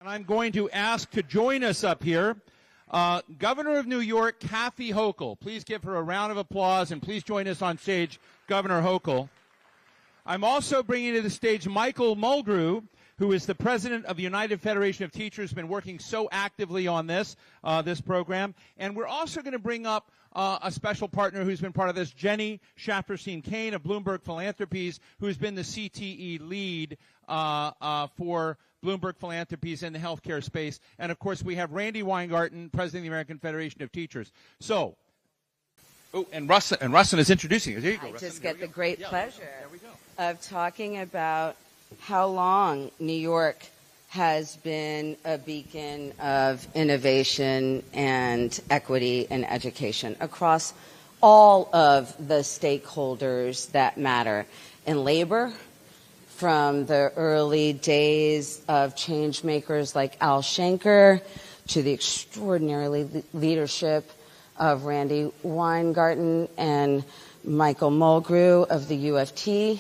I'm going to ask to join us up here, Governor of New York, Kathy Hochul. Please give her a round of applause, and please join us on stage, Governor Hochul. I'm also bringing to the stage Michael Mulgrew, who is the president of the United Federation of Teachers, been working so actively on this program. And we're also going to bring up a special partner who's been part of this, Jenny Sharfstein Kane of Bloomberg Philanthropies, who's been the CTE lead for Bloomberg Philanthropies in the healthcare space. And, of course, we have Randi Weingarten, president of the American Federation of Teachers. So, and Rustin is introducing us. There you go, I Rustin. just get the great pleasure of talking about how long New York has been a beacon of innovation and equity in education across all of the stakeholders that matter. In labor, from the early days of change makers like Al Shanker to the extraordinary leadership of Randi Weingarten and Michael Mulgrew of the UFT,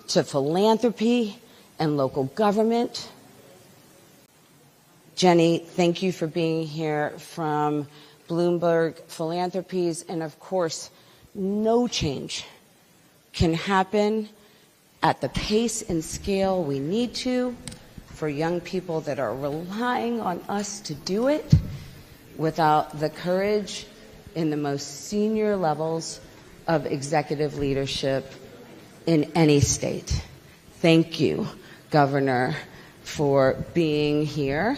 to philanthropy and local government. Jenny, thank you for being here from Bloomberg Philanthropies. And of course, no change can happen at the pace and scale we need to for young people that are relying on us to do it without the courage in the most senior levels of executive leadership in any state. Thank you, Governor, for being here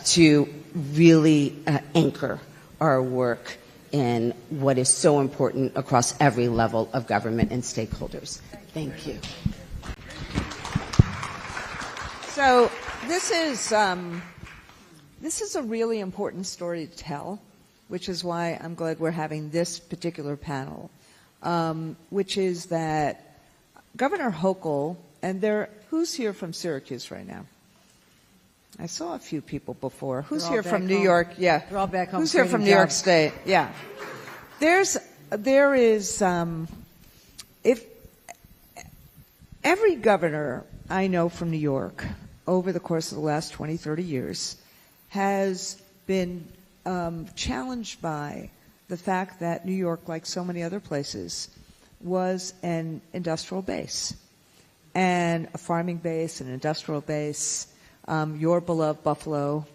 to really anchor our work in what is so important across every level of government and stakeholders. Thank you. So this is a really important story to tell, which is why I'm glad we're having this particular panel, which is that Governor Hochul, and who's here from Syracuse right now? I saw a few people before. Who's here from New York? Yeah. They're all back home. Who's here from New York State? Yeah. There is, if every governor I know from New York over the course of the last 20, 30 years has been challenged by the fact that New York, like so many other places, was an industrial base and a farming base, an industrial base, your beloved Buffalo.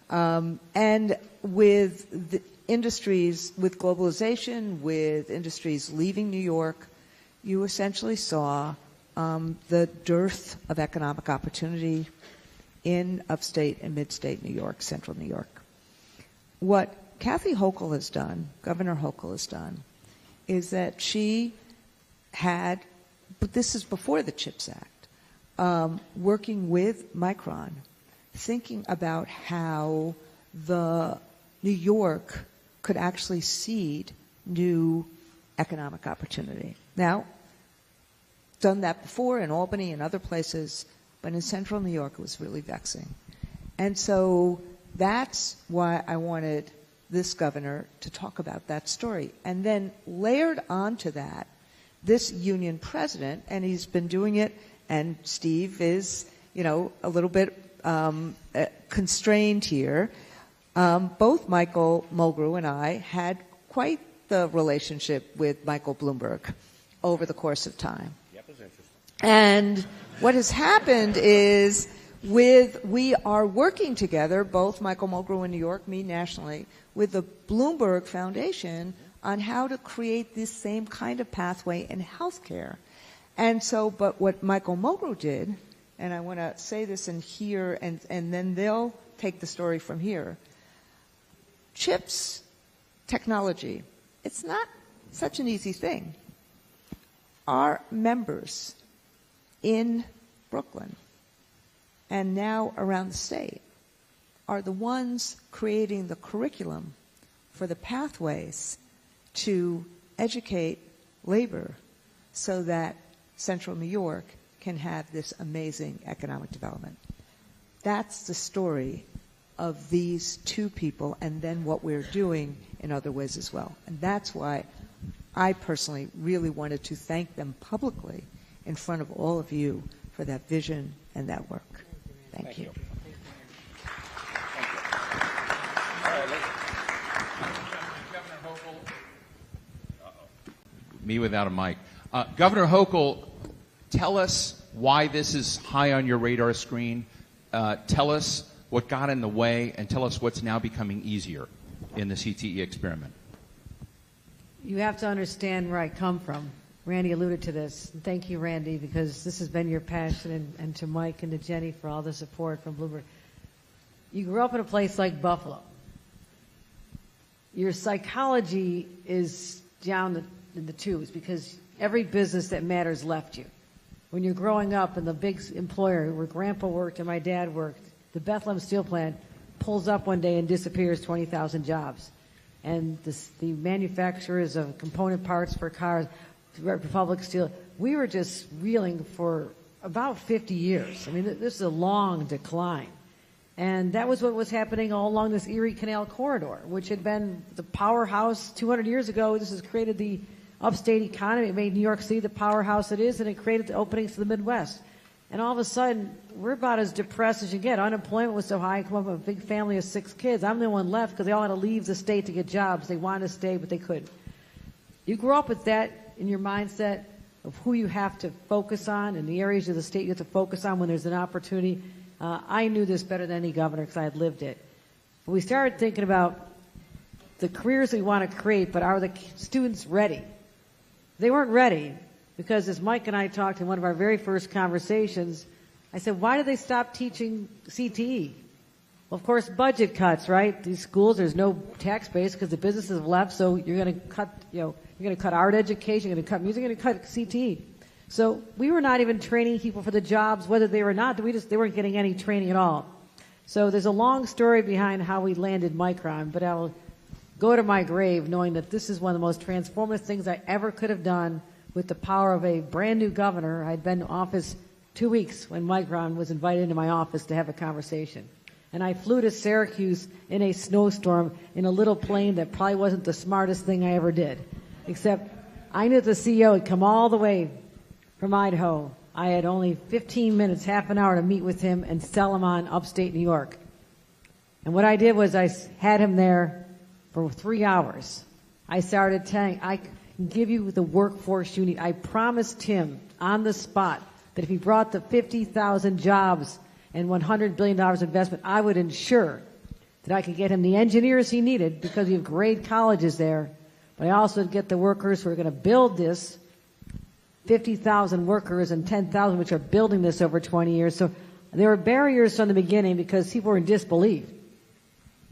And with the industries, with globalization, with industries leaving New York, you essentially saw the dearth of economic opportunity in upstate and midstate New York, central New York. What Kathy Hochul has done, Governor Hochul has done, is that she had, but this is before the CHIPS Act, working with Micron, thinking about how the New York could actually seed new economic opportunity. Now, done that before in Albany and other places, but in central New York it was really vexing. And so that's why I wanted this governor to talk about that story. And then layered onto that, this union president, and he's been doing it, and Steve is, a little bit constrained here. Both Michael Mulgrew and I had quite the relationship with Michael Bloomberg over the course of time. Yep, it was interesting. And what has happened is we are working together, both Michael Mulgrew in New York, me nationally, with the Bloomberg Foundation on how to create this same kind of pathway in healthcare. And so, but what Michael Mulgrew did, and I want to say this in here, and then they'll take the story from here. CHIPS technology, it's not such an easy thing. Our members in Brooklyn and now around the state are the ones creating the curriculum for the pathways to educate labor so that central New York can have this amazing economic development. That's the story of these two people, and then what we're doing in other ways as well. And that's why I personally really wanted to thank them publicly in front of all of you for that vision and that work. Thank you. Me without a mic. Governor Hochul, tell us why this is high on your radar screen. Tell us what got in the way, and tell us what's now becoming easier in the CTE experiment. You have to understand where I come from. Randy alluded to this. And thank you, Randy, because this has been your passion, and to Mike and to Jenny for all the support from Bloomberg. You grew up in a place like Buffalo. Your psychology is down in the tubes because every business that matters left you. When you're growing up and the big employer where Grandpa worked and my dad worked, the Bethlehem Steel Plant pulls up one day and disappears 20,000 jobs. And the manufacturers of component parts for cars, Republic Steel, we were just reeling for about 50 years. I mean, this is a long decline. And that was what was happening all along this Erie Canal corridor, which had been the powerhouse 200 years ago. This has created the upstate economy. It made New York City the powerhouse it is, and it created the openings to the Midwest. And all of a sudden, we're about as depressed as you get. Unemployment was so high. I come up with a big family of 6 kids. I'm the one left because they all had to leave the state to get jobs. They wanted to stay, but they couldn't. You grew up with that in your mindset of who you have to focus on and the areas of the state you have to focus on when there's an opportunity. I knew this better than any governor because I had lived it. But we started thinking about the careers we want to create, but are the students ready? They weren't ready because as Mike and I talked in one of our very first conversations, I said, why did they stop teaching CTE? Well, of course, budget cuts, right? These schools, there's no tax base because the businesses have left, so you're going to cut, you're going to cut art education, you're going to cut music, you're going to cut CTE. So we were not even training people for the jobs, whether they were not. They weren't getting any training at all. So there's a long story behind how we landed Micron, but I'll go to my grave knowing that this is one of the most transformative things I ever could have done with the power of a brand new governor. I'd been in office 2 weeks when Micron was invited into my office to have a conversation. And I flew to Syracuse in a snowstorm in a little plane that probably wasn't the smartest thing I ever did, except I knew the CEO had come all the way from Idaho. I had only 15 minutes, half an hour to meet with him and sell him on upstate New York. And what I did was I had him there for 3 hours. I started telling, I can give you the workforce you need. I promised him on the spot that if he brought the 50,000 jobs and $100 billion investment, I would ensure that I could get him the engineers he needed because we have great colleges there, but I also would get the workers who are going to build this, 50,000 workers and 10,000 which are building this over 20 years. So there were barriers from the beginning because people were in disbelief.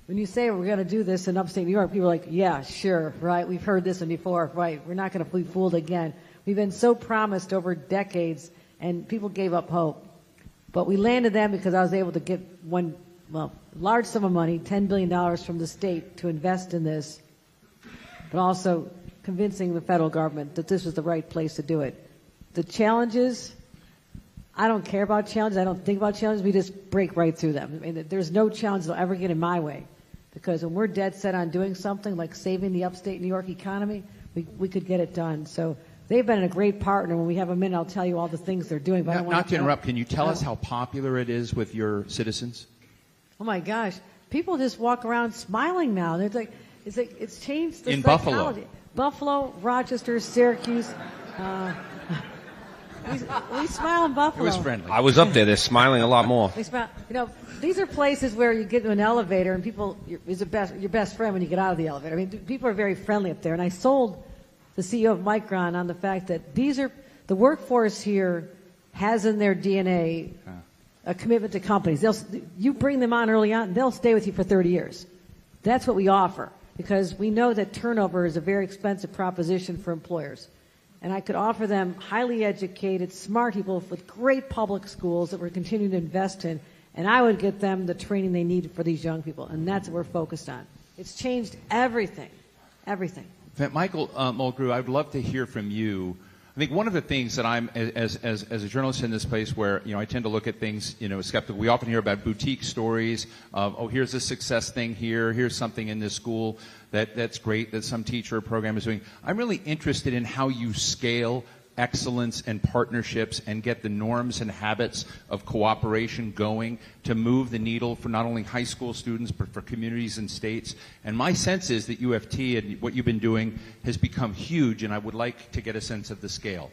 When you say we're going to do this in upstate New York, people are like, yeah, sure, right, we've heard this one before, right, we're not going to be fooled again. We've been so promised over decades, and people gave up hope. But we landed them because I was able to get large sum of money, $10 billion from the state to invest in this, but also convincing the federal government that this was the right place to do it. The challenges, I don't care about challenges. I don't think about challenges. We just break right through them. I mean, there's no challenge that'll ever get in my way because when we're dead set on doing something like saving the upstate New York economy, we could get it done. So they've been a great partner. When we have a minute, I'll tell you all the things they're doing. But not to interrupt, can you tell us how popular it is with your citizens? Oh my gosh, people just walk around smiling now. They're like, it's changed the in psychology. Buffalo, Rochester, Syracuse. We smile in Buffalo. It was friendly. I was up there. They're smiling a lot more. We smile. These are places where you get into an elevator and people is your best friend when you get out of the elevator. I mean, people are very friendly up there. And I sold the CEO of Micron on the fact that the workforce here has in their DNA a commitment to companies. You bring them on early on, they'll stay with you for 30 years. That's what we offer. Because we know that turnover is a very expensive proposition for employers. And I could offer them highly educated, smart people with great public schools that we're continuing to invest in, and I would get them the training they need for these young people, and that's what we're focused on. It's changed everything, everything. Michael Mulgrew, I'd love to hear from you. I think one of the things that I'm, as a journalist in this place where, I tend to look at things, skeptical. We often hear about boutique stories of, here's a success thing here, here's something in this school that's great that some teacher or program is doing. I'm really interested in how you scale excellence and partnerships and get the norms and habits of cooperation going to move the needle for not only high school students but for communities and states. And my sense is that UFT and what you've been doing has become huge, and I would like to get a sense of the scale.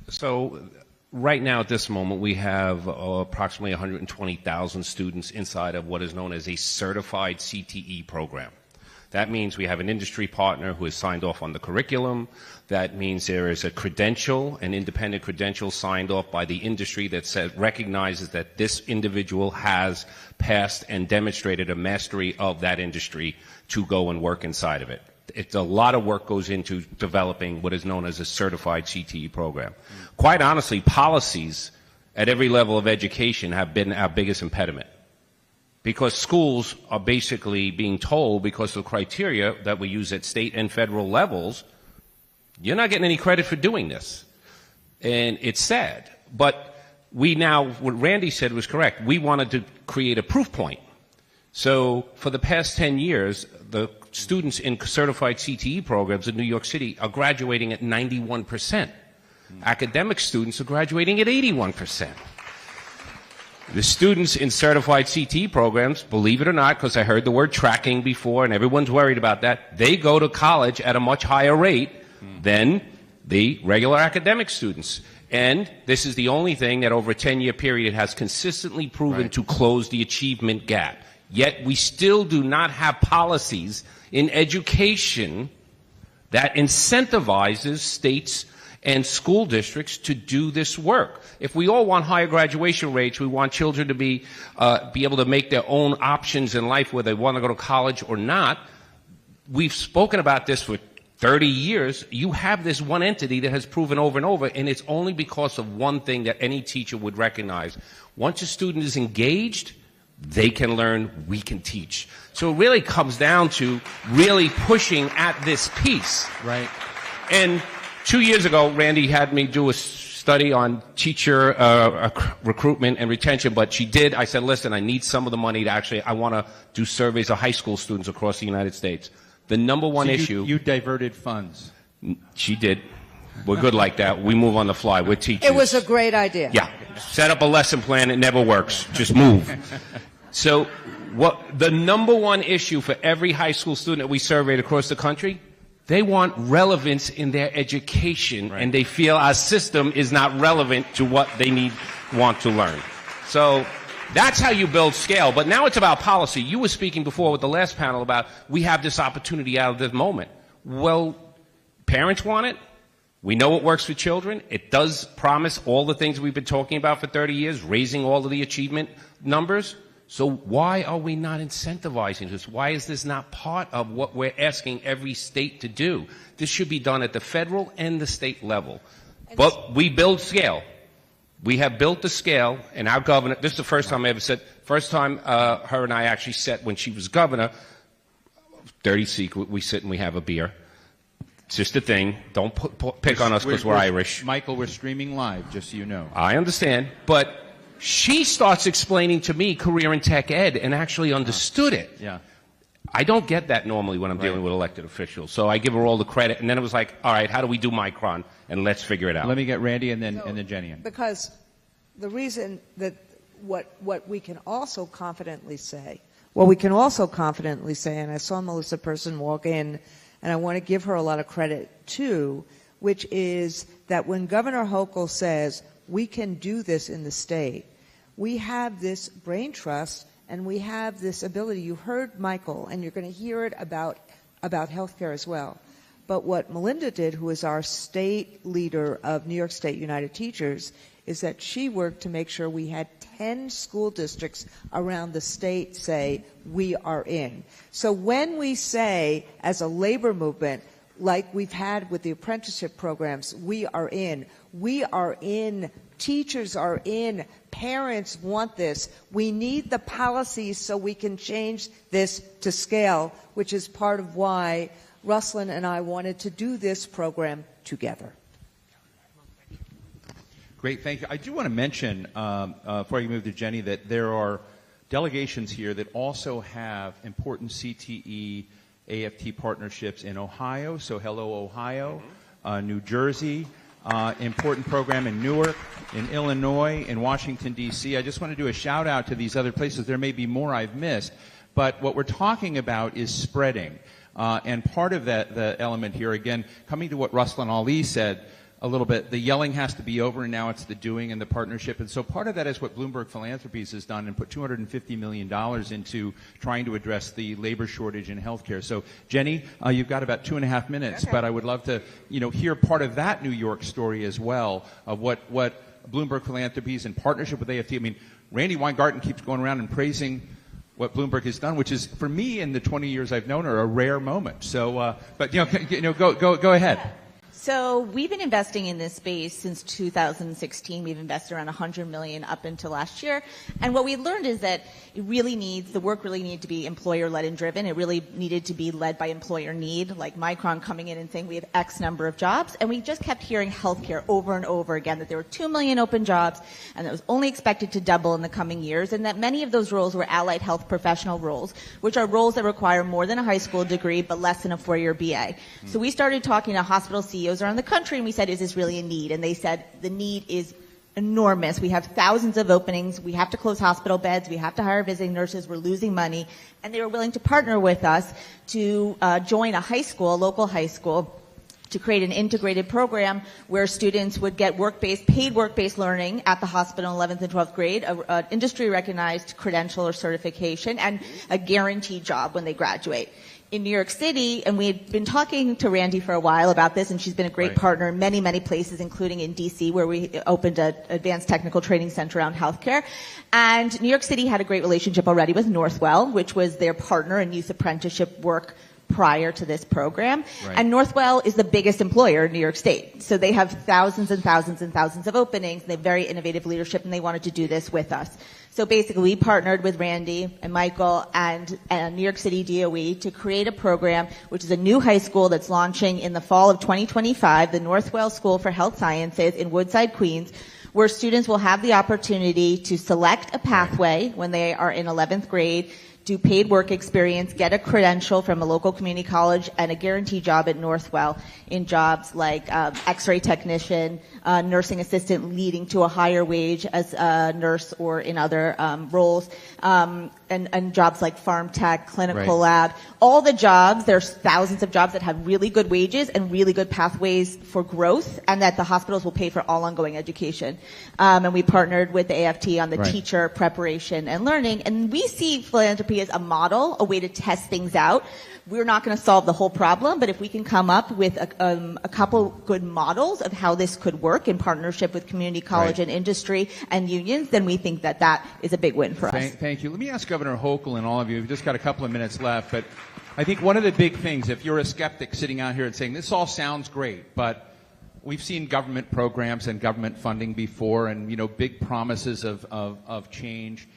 So right now at this moment we have approximately 120,000 students inside of what is known as a certified CTE program. That means we have an industry partner who has signed off on the curriculum. That means there is a credential, an independent credential signed off by the industry that recognizes that this individual has passed and demonstrated a mastery of that industry to go and work inside of it. It's a lot of work goes into developing what is known as a certified CTE program. Quite honestly, policies at every level of education have been our biggest impediment. Because schools are basically being told, because of the criteria that we use at state and federal levels, you're not getting any credit for doing this. And it's sad. But we now, what Randy said was correct. We wanted to create a proof point. So for the past 10 years, the students in certified CTE programs in New York City are graduating at 91%. Academic students are graduating at 81%. The students in certified CTE programs, believe it or not, because I heard the word tracking before and everyone's worried about that, they go to college at a much higher rate than the regular academic students. And this is the only thing that over a 10-year period has consistently proven to close the achievement gap. Yet we still do not have policies in education that incentivizes states and school districts to do this work. If we all want higher graduation rates, we want children to be able to make their own options in life, whether they want to go to college or not. We've spoken about this for 30 years. You have this one entity that has proven over and over, and it's only because of one thing that any teacher would recognize. Once a student is engaged, they can learn, we can teach. So it really comes down to really pushing at this piece. Right. And 2 years ago, Randy had me do a study on teacher recruitment and retention, but I said, listen, I need some of the money to I want to do surveys of high school students across the United States. The number one issue. You diverted funds. She did. We're good like that. We move on the fly. We're teachers. It was a great idea. Yeah. Set up a lesson plan. It never works. Just move. So the number one issue for every high school student that we surveyed across the country, they want relevance in their education, and they feel our system is not relevant to what they want to learn. So that's how you build scale. But now it's about policy. You were speaking before with the last panel about we have this opportunity out of this moment. Well, parents want it. We know it works for children. It does promise all the things we've been talking about for 30 years, raising all of the achievement numbers. So why are we not incentivizing this? Why is this not part of what we're asking every state to do? This should be done at the federal and the state level. But we build scale. We have built the scale, and our governor, this is the first time I ever said, first time her and I actually sat when she was governor, dirty secret, we sit and we have a beer. It's just a thing. Don't pick on us because we're Irish. Michael, we're streaming live, just so you know. I understand, but she starts explaining to me career in tech ed and actually understood it. Yeah. I don't get that normally when I'm dealing with elected officials. So I give her all the credit, and then it was like, all right, how do we do Micron? And let's figure it out. Let me get Randy and then Jenny in. Because the reason that what we can also confidently say, and I saw Melissa Person walk in, and I want to give her a lot of credit too, which is that when Governor Hochul says we can do this in the state, we have this brain trust and we have this ability. You heard Michael, and you're going to hear it about healthcare as well. But what Melinda did, who is our state leader of New York State United Teachers, is that she worked to make sure we had 10 school districts around the state say, we are in. So when we say, as a labor movement, like we've had with the apprenticeship programs, we are in, teachers are in, parents want this. We need the policies so we can change this to scale, which is part of why Ruslan and I wanted to do this program together. Great, thank you. I do want to mention, before you move to Jenny, that there are delegations here that also have important CTE AFT partnerships in Ohio. So hello, Ohio, New Jersey, important program in Newark, in Illinois, in Washington, D.C. I just want to do a shout out to these other places. There may be more I've missed, but what we're talking about is spreading. And part of that, the element here, again, coming to what Ruslan Ali said a little bit, the yelling has to be over, and now it's the doing and the partnership. And so part of that is what Bloomberg Philanthropies has done and put $250 million into trying to address the labor shortage in healthcare. So, Jenny, you've got about 2.5 minutes, okay. But I would love to, hear part of that New York story as well, of what Bloomberg Philanthropies in partnership with AFT. I mean, Randi Weingarten keeps going around and praising what Bloomberg has done, which is, for me, in the 20 years I've known her, a rare moment. So, but go ahead. So we've been investing in this space since 2016. We've invested around $100 million up until last year. And what we learned is that the work really needed to be employer-led and driven. It really needed to be led by employer need, like Micron coming in and saying we have X number of jobs. And we just kept hearing healthcare over and over again, that there were 2 million open jobs, and that was only expected to double in the coming years, and that many of those roles were allied health professional roles, which are roles that require more than a high school degree but less than a 4-year BA. So we started talking to hospital CEOs around the country, and we said, is this really a need? And they said, the need is enormous. We have thousands of openings. We have to close hospital beds. We have to hire visiting nurses. We're losing money. And they were willing to partner with us to join a local high school, to create an integrated program where students would get paid work-based learning at the hospital in 11th and 12th grade, an industry-recognized credential or certification, and a guaranteed job when they graduate. In New York City, and we had been talking to Randi for a while about this, and she's been a great partner in many, many places, including in D.C., where we opened an advanced technical training center around healthcare. And New York City had a great relationship already with Northwell, which was their partner in youth apprenticeship work prior to this program. Right. And Northwell is the biggest employer in New York State. So they have thousands and thousands and thousands of openings, and they have very innovative leadership, and they wanted to do this with us. So basically, we partnered with Randi and Michael and New York City DOE to create a program, which is a new high school that's launching in the fall of 2025, the Northwell School for Health Sciences in Woodside, Queens, where students will have the opportunity to select a pathway when they are in 11th grade, do paid work experience, get a credential from a local community college, and a guaranteed job at Northwell in jobs like x-ray technician, nursing assistant leading to a higher wage as a nurse or in other roles, and jobs like farm tech, clinical lab. All the jobs, there's thousands of jobs that have really good wages and really good pathways for growth, and that the hospitals will pay for all ongoing education. And we partnered with the AFT on the teacher preparation and learning, and we see philanthropy as a model, a way to test things out. We're not going to solve the whole problem, but if we can come up with a couple good models of how this could work in partnership with community college and industry and unions, then we think that that is a big win for us. Thank you. Let me ask Governor Hochul and all of you, we've just got a couple of minutes left, but I think one of the big things, if you're a skeptic sitting out here and saying, this all sounds great, but we've seen government programs and government funding before, and big promises of change.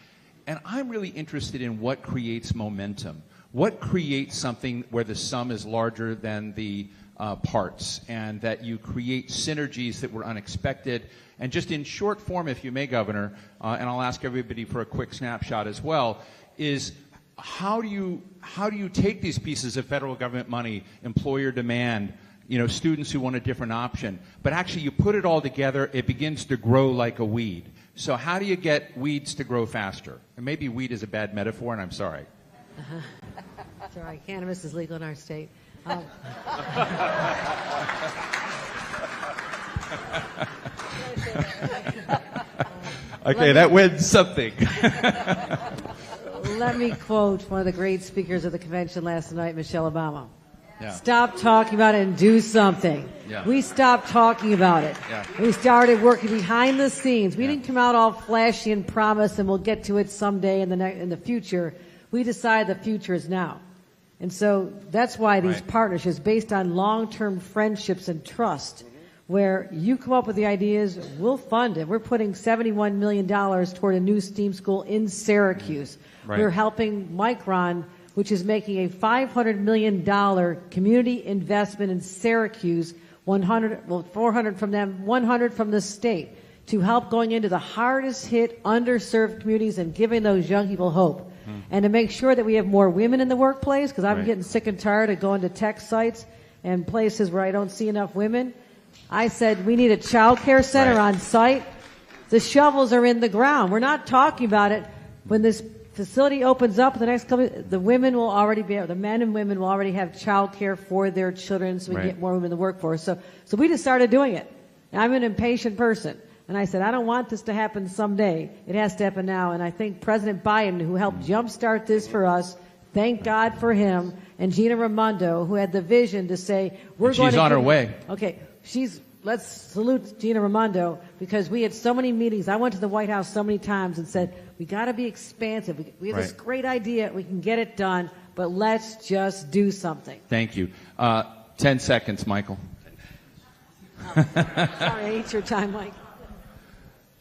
And I'm really interested in what creates momentum. What creates something where the sum is larger than the parts, and that you create synergies that were unexpected? And just in short form, if you may, Governor, and I'll ask everybody for a quick snapshot as well, is how do you take these pieces of federal government money, employer demand, students who want a different option, but actually you put it all together, it begins to grow like a weed. So how do you get weeds to grow faster? And maybe weed is a bad metaphor, and I'm sorry. Sorry, cannabis is legal in our state. Okay, that wins something. Let me quote one of the great speakers of the convention last night, Michelle Obama. Yeah. Stop talking about it and do something. Yeah. We stopped talking about it. Yeah. We started working behind the scenes. We didn't come out all flashy and promise and we'll get to it someday in the future. We decided the future is now. And so that's why these partnerships based on long-term friendships and trust, where you come up with the ideas, we'll fund it. We're putting $71 million toward a new STEAM school in Syracuse. We're helping Micron, which is making a $500 million community investment in Syracuse, 400 from them, 100 from the state, to help going into the hardest hit, underserved communities and giving those young people hope. And to make sure that we have more women in the workplace, because I'm getting sick and tired of going to tech sites and places where I don't see enough women. I said, we need a child care center Right. on site. The shovels are in the ground. We're not talking about it. When this facility opens up, the next couple, the women will already be, the men and women will already have child care for their children, so we can Right. get more women in the workforce. So we just started doing it. And I'm an impatient person. And I said, I don't want this to happen someday. It has to happen now. And I think President Biden, who helped jumpstart this for us, thank God for him, and Gina Raimondo, who had the vision to say, we're And going she's to on her give- way. Okay, let's salute Gina Raimondo, because we had so many meetings. I went to the White House so many times and said, we got to be expansive. We have this Right. great idea. We can get it done, but let's just do something. Thank you. 10 seconds, Michael. Sorry, I ate your time, Mike.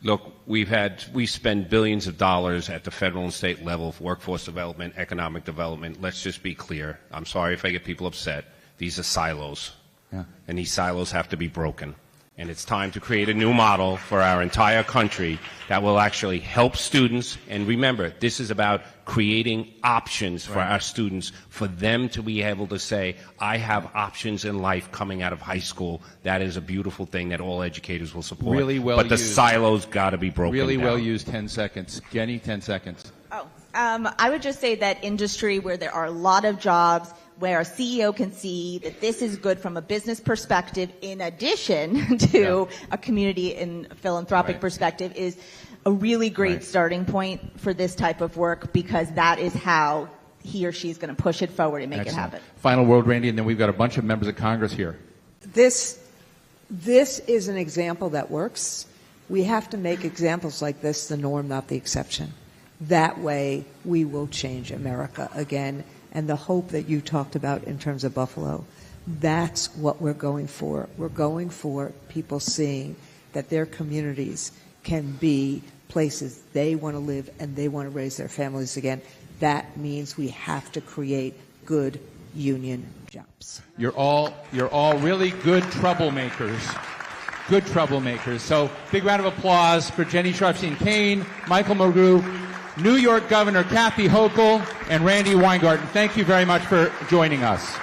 Look, we spend billions of dollars at the federal and state level for workforce development, economic development. Let's just be clear. I'm sorry if I get people upset. These are silos. Yeah. And these silos have to be broken. And it's time to create a new model for our entire country that will actually help students. And remember, this is about creating options for our students, for them to be able to say, I have options in life coming out of high school. That is a beautiful thing that all educators will support. Really well But the used. silos got to be broken Really down. well used 10 seconds. Jenny, 10 seconds. I would just say that industry where there are a lot of jobs, where a CEO can see that this is good from a business perspective, in addition to a community and philanthropic Right. perspective, is a really great Right. starting point for this type of work, because that is how he or she is going to push it forward and make Excellent. it happen. Final word, Randy, and then we've got a bunch of members of Congress here. This is an example that works. We have to make examples like this the norm, not the exception. That way, we will change America again. And the hope that you talked about in terms of Buffalo, that's what we're going for. We're going for people seeing that their communities can be places they want to live and they want to raise their families again. That means we have to create good union jobs. You're all really good troublemakers. Good troublemakers. So big round of applause for Jenny Sharfstein Kane, Michael Mulgrew, New York Governor Kathy Hochul, and Randi Weingarten. Thank you very much for joining us.